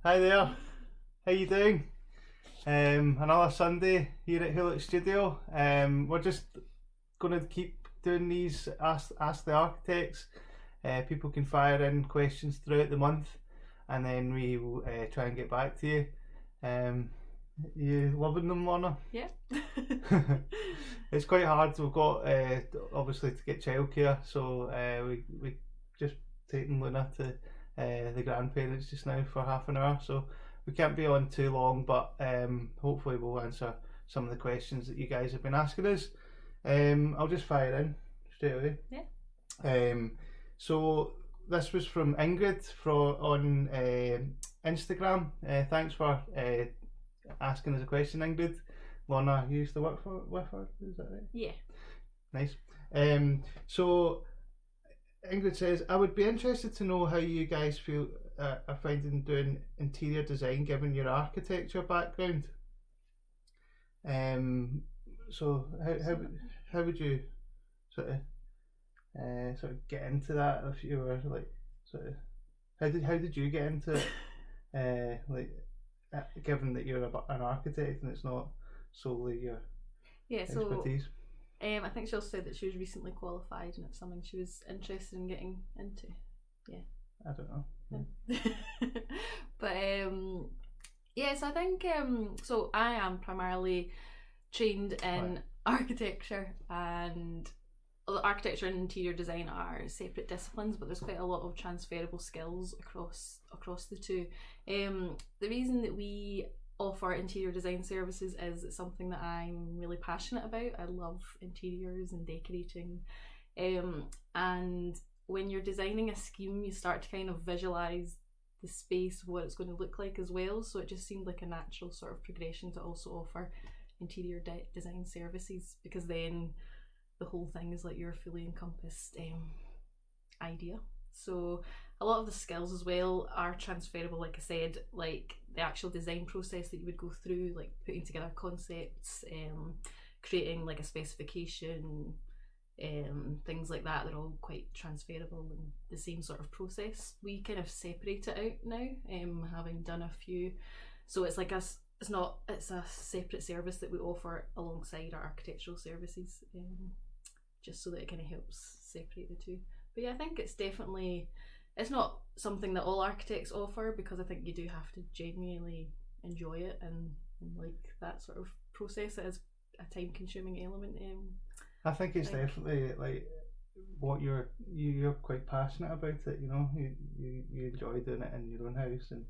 Hi there. How you doing? Another Sunday here at Hewlett Studio. We're just going to keep doing these Ask the Architects. People can fire in questions throughout the month, and then we will try and get back to you. You loving them, Lorna? Yeah. It's quite hard. We've got obviously to get childcare, so we just taking Luna to the grandparents just now for half an hour. So we can't be on too long, but hopefully we'll answer some of the questions that you guys have been asking us. I'll just fire in straight away. Yeah. So this was from Ingrid on Instagram. Thanks for asking us a question, Ingrid. Lorna, you used to work with her, is that right? Yeah. Nice. So Ingrid says, I would be interested to know how you guys feel are finding doing interior design given your architecture background. So how would you sort of get into that if you were like sort of how did you get into it? Given that you're an architect and it's not solely your expertise. I think she also said that she was recently qualified and it's something she was interested in getting into. Yeah. I don't know. But so I think so I am primarily trained in architecture, and architecture and interior design are separate disciplines, but there's quite a lot of transferable skills across the two. The reason that we offer interior design services is it's something that I'm really passionate about. I love interiors and decorating, and when you're designing a scheme you start to kind of visualise the space, what it's going to look like as well, so it just seemed like a natural sort of progression to also offer interior design services, because then the whole thing is like your fully encompassed idea. So a lot of the skills as well are transferable, like I said, like the actual design process that you would go through, like putting together concepts, creating like a specification, things like that. They're all quite transferable and the same sort of process. We kind of separate it out now, having done a few. So it's like it's a separate service that we offer alongside our architectural services, just so that it kind of helps separate the two. But yeah, I think it's not something that all architects offer, because I think you do have to genuinely enjoy it and like that sort of process. It is a time consuming element. I think it's definitely like what you're quite passionate about it, you know. You enjoy doing it in your own house, and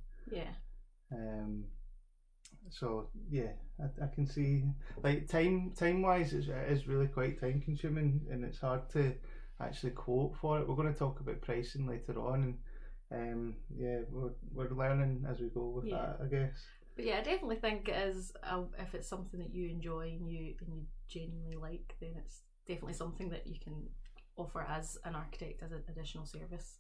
so yeah, I can see like time wise it is really quite time consuming, and it's hard to actually quote for it. We're going to talk about pricing later on, and we're learning as we go with that, I guess. But yeah, I definitely think it is, if it's something that you enjoy and you genuinely like, then it's definitely something that you can offer as an architect as an additional service.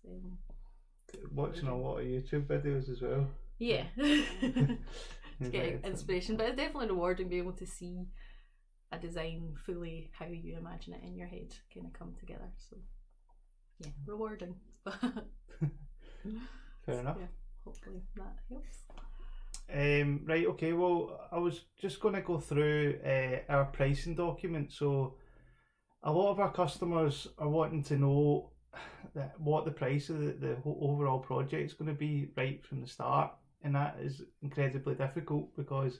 Watching a lot of YouTube videos as well. Yeah. To get inspiration, but it's definitely rewarding being able to see a design fully how you imagine it in your head kind of come together. So yeah, rewarding. Fair enough. Yeah, hopefully that helps. Right, okay, well I was just going to go through our pricing document. So a lot of our customers are wanting to know what the price of the overall project is going to be right from the start, and that is incredibly difficult because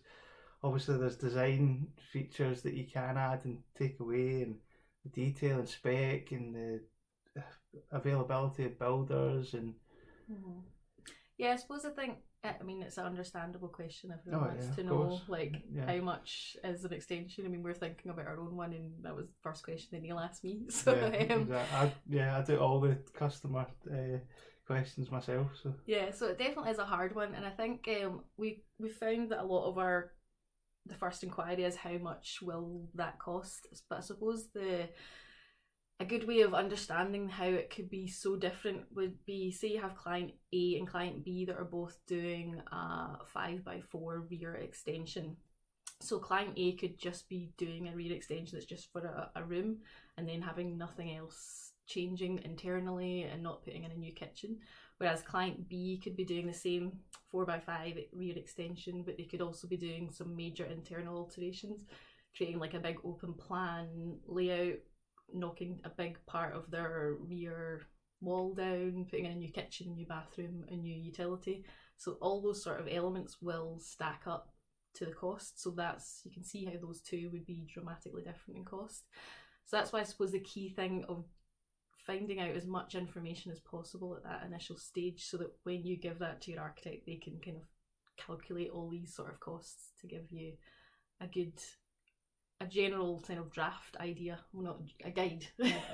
obviously there's design features that you can add and take away, and the detail and spec and the availability of builders and yeah, I suppose I mean it's an understandable question. Everyone wants to know how much is an extension. I mean, we're thinking about our own one, and that was the first question that Neil asked me. So I do all the customer questions myself. So yeah, so it definitely is a hard one, and I think we found that a lot of the first inquiry is how much will that cost. But I suppose a good way of understanding how it could be so different would be, say you have client A and client B that are both doing a 5x4 rear extension. So client A could just be doing a rear extension that's just for a room, and then having nothing else changing internally and not putting in a new kitchen. whereas client B could be doing the same 4x5 rear extension, but they could also be doing some major internal alterations, creating like a big open plan layout, knocking a big part of their rear wall down, putting in a new kitchen, new bathroom, a new utility. So all those sort of elements will stack up to the cost. So that's, you can see how those two would be dramatically different in cost. So that's why I suppose the key thing of finding out as much information as possible at that initial stage, so that when you give that to your architect, they can kind of calculate all these sort of costs to give you a general kind of draft idea, well, not a guide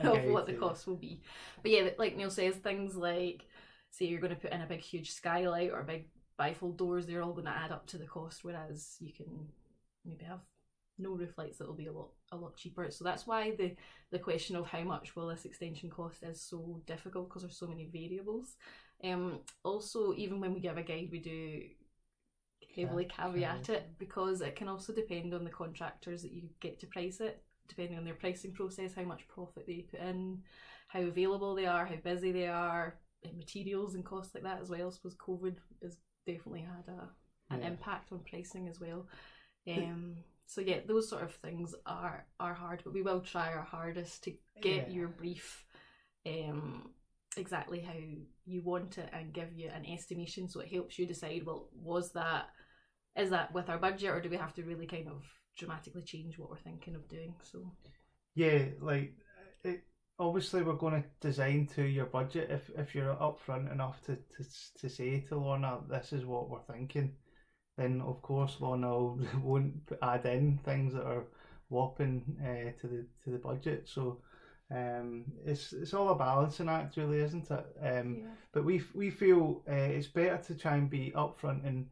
of what the cost will be. But yeah, like Neil says, things like, say you're going to put in a big huge skylight or big bifold doors, they're all going to add up to the cost, whereas you can maybe have no roof lights that will be a lot cheaper. So that's why the question of how much will this extension cost is so difficult, because there's so many variables. Also, even when we give a guide, we do heavily caveat it, because it can also depend on the contractors that you get to price it, depending on their pricing process, how much profit they put in, how available they are, how busy they are, materials and costs like that as well. I suppose COVID has definitely had an impact on pricing as well. So yeah, those sort of things are hard, but we will try our hardest to get your brief exactly how you want it and give you an estimation, so it helps you decide, well, is that with our budget, or do we have to really kind of dramatically change what we're thinking of doing? So yeah, like obviously we're going to design to your budget. If you're upfront enough to say to Lorna, this is what we're thinking, then of course Lorna won't add in things that are whopping to the budget. So it's all a balancing act, really, isn't it? But we feel it's better to try and be upfront and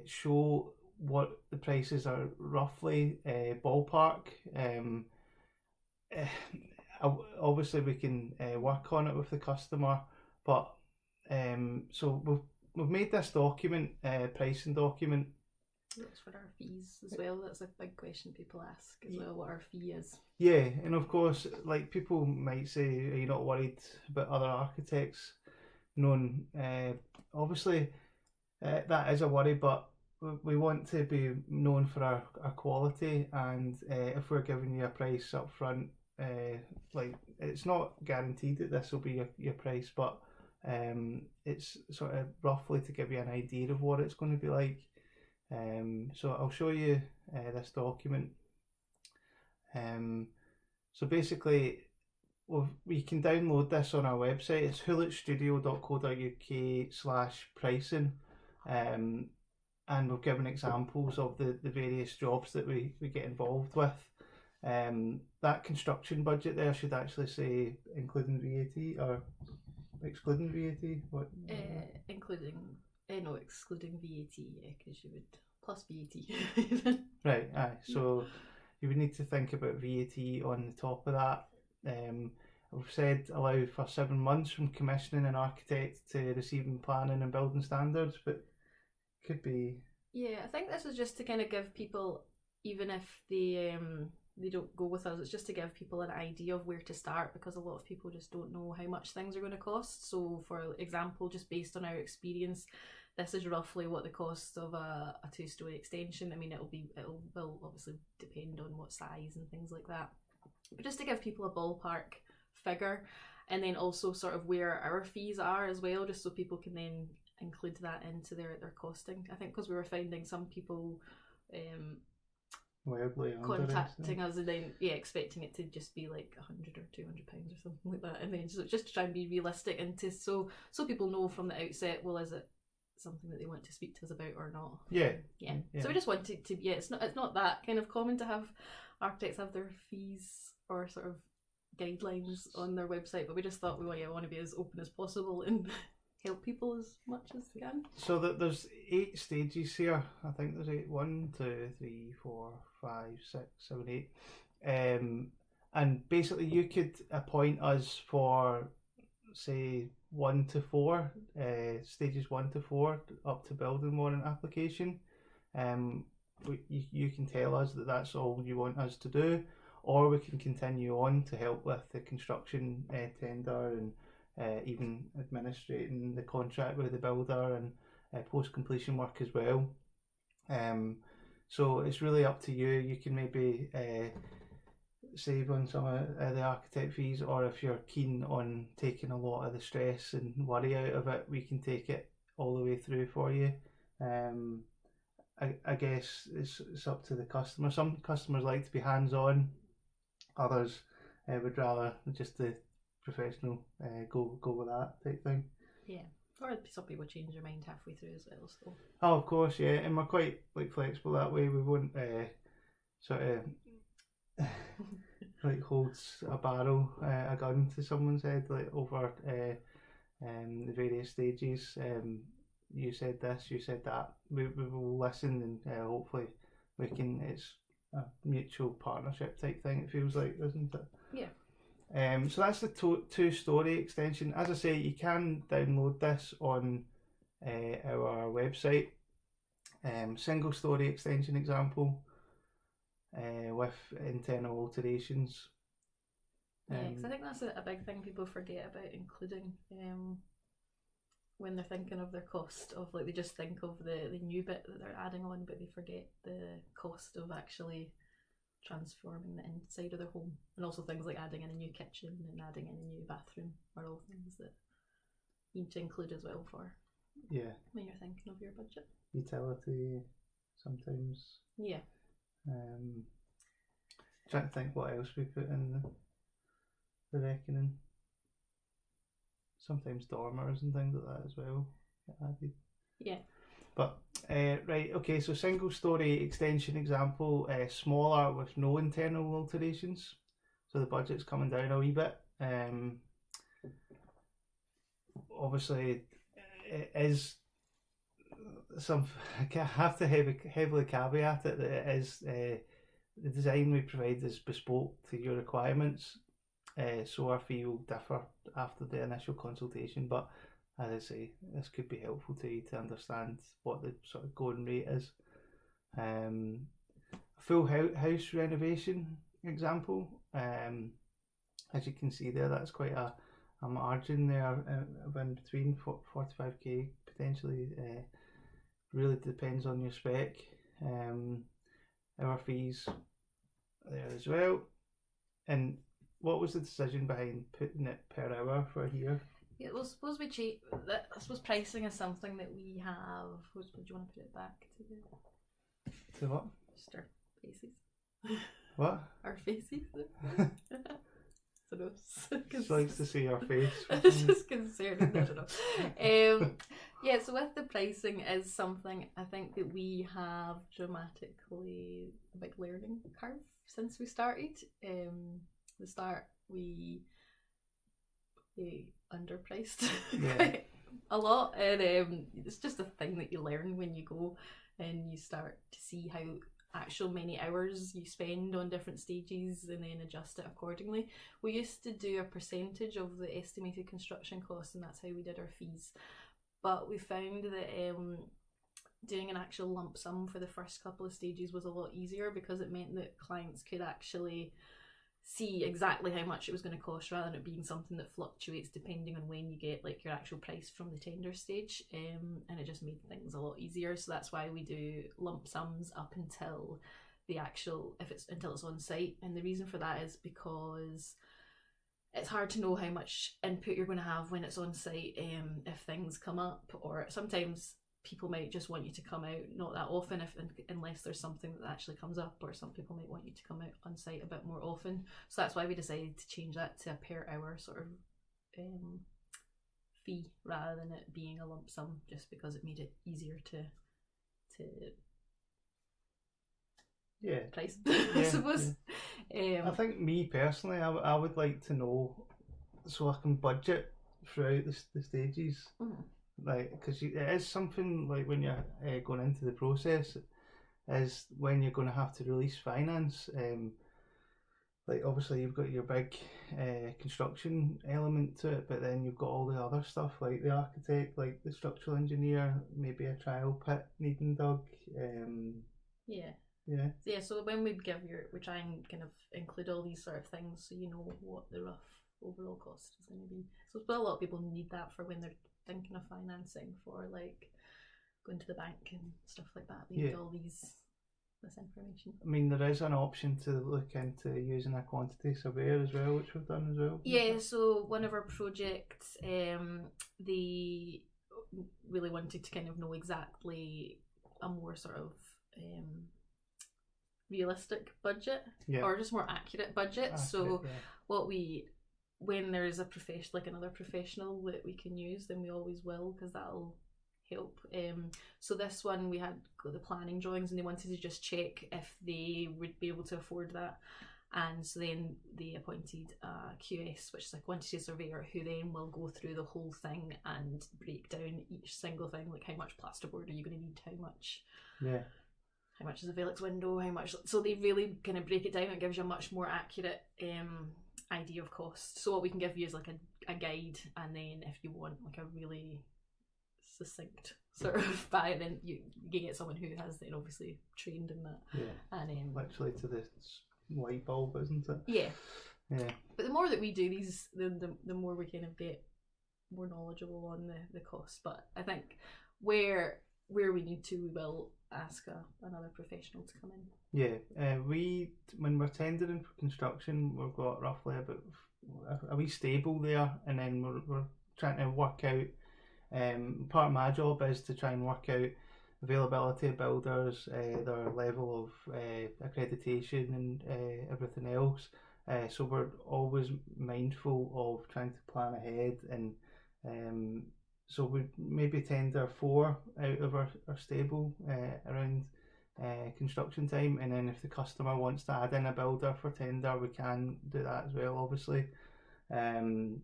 show what the prices are roughly, ballpark. Obviously we can work on it with the customer, but so we've made this document, pricing document. That's for our fees as well. That's a big question people ask as well, what our fee is. Yeah, and of course, like, people might say, are you not worried about other architects known? Obviously that is a worry, but we want to be known for our quality, and if we're giving you a price up front, like, it's not guaranteed that this will be your price, but it's sort of roughly to give you an idea of what it's going to be like. So I'll show you this document. So basically, we can download this on our website. It's hulletstudio.co.uk/pricing, and we've given examples of the various jobs that we get involved with. That construction budget there should actually say including VAT or excluding VAT. What? Including, no, excluding VAT, yeah, because you would plus VAT. Right, aye. So you would need to think about VAT on the top of that. We've said allow for 7 months from commissioning an architect to receiving planning and building standards, but could be. Yeah, I think this is just to kind of give people, even if they don't go with us, it's just to give people an idea of where to start, because a lot of people just don't know how much things are going to cost. So for example, just based on our experience, this is roughly what the cost of a 2-story extension. I mean, it will obviously depend on what size and things like that, but just to give people a ballpark figure, and then also sort of where our fees are as well, just so people can then include that into their costing. I think because we were finding some people contacting us and then expecting it to just be like £100 or £200 or something like that, and then just to try and be realistic, and to so people know from the outset, well, is it something that they want to speak to us about or not? Yeah. So we just wanted to, it's not that kind of common to have architects have their fees or sort of guidelines on their website, but we just thought we want to be as open as possible and help people as much as we can. So that there's 8 stages here. I think there's 8. 1, 2, 3, 4, 5, 6, 7, 8. And basically you could appoint us for, say, 1 to 4, stages 1 to 4 up to building warrant application. You can tell us that that's all you want us to do, or we can continue on to help with the construction tender and even administrating the contract with the builder and post-completion work as well. So it's really up to you. You can maybe save on some of the architect fees, or if you're keen on taking a lot of the stress and worry out of it, we can take it all the way through for you. I guess it's up to the customer. Some customers like to be hands-on, others would rather just the professional go with that type thing. Yeah. Or some people change their mind halfway through as well. So. Oh, of course, yeah, and we're quite flexible that way. We won't sort of like holds a barrel, a gun to someone's head over the various stages. You said this, you said that. We will listen, and hopefully we can. It's a mutual partnership type thing. It feels like, isn't it? Yeah. So that's the two-story extension. As I say, you can download this on our website. Single-story extension example with internal alterations. Yeah, because I think that's a big thing people forget about including when they're thinking of their cost of, like, they just think of the new bit that they're adding on, but they forget the cost of actually transforming the inside of their home, and also things like adding in a new kitchen and adding in a new bathroom are all things that you need to include as well for when you're thinking of your budget. Utility sometimes. Yeah. Trying to think what else we put in the reckoning. Sometimes dormers and things like that as well get added. Yeah. But right, okay, so single story extension example, smaller with no internal alterations, so the budget's coming down a wee bit. Obviously it is some, I have to heavily caveat it that it is the design we provide is bespoke to your requirements, so our fee will differ after the initial consultation, but as I say, this could be helpful to you to understand what the sort of going rate is. Full house renovation example, as you can see there, that's quite a margin there, in between 45k potentially. Really depends on your spec. Our fees there as well. And what was the decision behind putting it per hour for here? Yeah, well, suppose we cheap. I suppose pricing is something that we have. Do you want to put it back to the? To what? Just our faces. What? Our faces. So no. She likes to see our face. It's just concerning. I don't know. Yeah, so with the pricing is something I think that we have dramatically a big learning curve since we started. The start we underpriced quite a lot, and it's just a thing that you learn when you go and you start to see how many hours you spend on different stages and then adjust it accordingly. We used to do a percentage of the estimated construction costs, and that's how we did our fees, but we found that doing an actual lump sum for the first couple of stages was a lot easier, because it meant that clients could actually see exactly how much it was going to cost, rather than it being something that fluctuates depending on when you get like your actual price from the tender stage, and it just made things a lot easier. So that's why we do lump sums up until the actual, until it's on site. And the reason for that is because it's hard to know how much input you're going to have when it's on site, if things come up, or sometimes people might just want you to come out, not that often unless there's something that actually comes up, or some people might want you to come out on site a bit more often. So that's why we decided to change that to a per hour sort of fee, rather than it being a lump sum, just because it made it easier to price, I suppose. I think me personally, I would like to know so I can budget throughout the stages. Mm-hmm. Like, because it is something like when you're going into the process, is when you're going to have to release finance. Like, obviously you've got your big construction element to it, but then you've got all the other stuff like the architect, like the structural engineer, maybe a trial pit needing dug. So when we try and kind of include all these sort of things, so you know what the rough overall cost is going to be. So but a lot of people need that for when they're thinking of financing for like going to the bank and stuff like that. They need all this information. I mean, there is an option to look into using a quantity surveyor as well, which we've done as well. Yeah, so one of our projects, they really wanted to kind of know exactly a more sort of realistic budget, or just more accurate budget. When there is a profession, like another professional that we can use, then we always will, because that'll help. So this one, we had the planning drawings and they wanted to just check if they would be able to afford that, and so then they appointed a QS, which is a quantity surveyor, who then will go through the whole thing and break down each single thing, like how much plasterboard are you going to need, how much is a Velux window, how much. So they really kind of break it down and gives you a much more accurate idea of cost. So what we can give you is like a guide, and then if you want like a really succinct sort of buy, then you get someone who has then obviously trained in that. And literally to the light bulb, isn't it? Yeah. But the more that we do these, the more we kind of get more knowledgeable on the cost. But I think where we need to, we will ask another professional to come in. When we're tendering for construction, we've got roughly about a wee stable there, and then we're trying to work out. Part of my job is to try and work out availability of builders, their level of accreditation and everything else. So we're always mindful of trying to plan ahead, and so we maybe tender 4 out of our stable around construction time, and then if the customer wants to add in a builder for tender, we can do that as well, obviously. And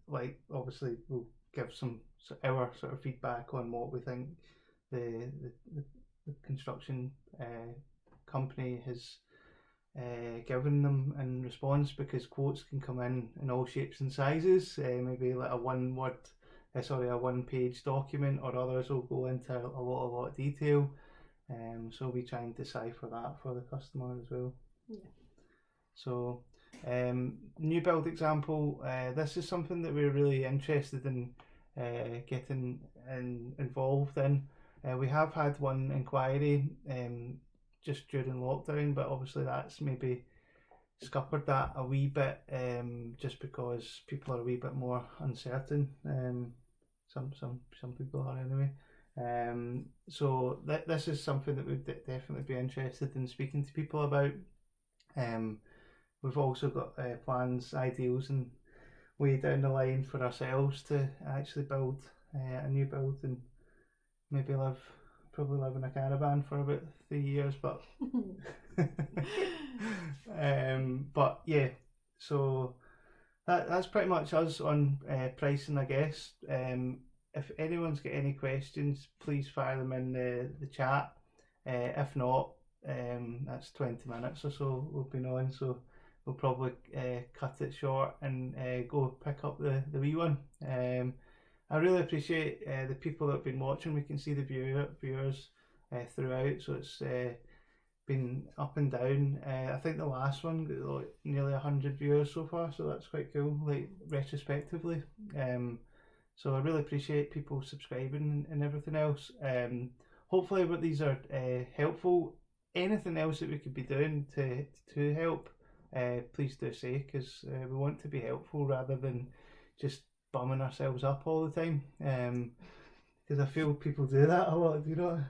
like obviously we'll give our sort of feedback on what we think the construction company has given them in response, because quotes can come in all shapes and sizes, maybe like a one-page document, or others will go into a lot of detail, so we try and decipher that for the customer as well. So new build example, this is something that we're really interested in getting involved in. We have had one inquiry just during lockdown, but obviously that's maybe scuppered that a wee bit, just because people are a wee bit more uncertain. Some people are anyway. So this is something that we'd definitely be interested in speaking to people about. We've also got plans, ideals, and way down the line for ourselves to actually build a new build, and maybe probably live in a caravan for about 3 years, but but yeah, so that's pretty much us on pricing, I guess. If anyone's got any questions, please fire them in the chat. If not, that's 20 minutes or so we've been on, so we'll probably cut it short and go pick up the wee one. I really appreciate the people that have been watching. We can see the viewers throughout, so it's been up and down. I think the last one got like nearly 100 viewers so far, so that's quite cool, like retrospectively. So I really appreciate people subscribing and everything else. Hopefully these are helpful. Anything else that we could be doing to help, please do say, because we want to be helpful rather than just bumming ourselves up all the time, because I feel people do that a lot, you know.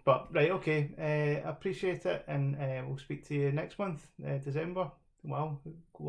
But right, okay, I appreciate it, and we'll speak to you next month, December. Wow.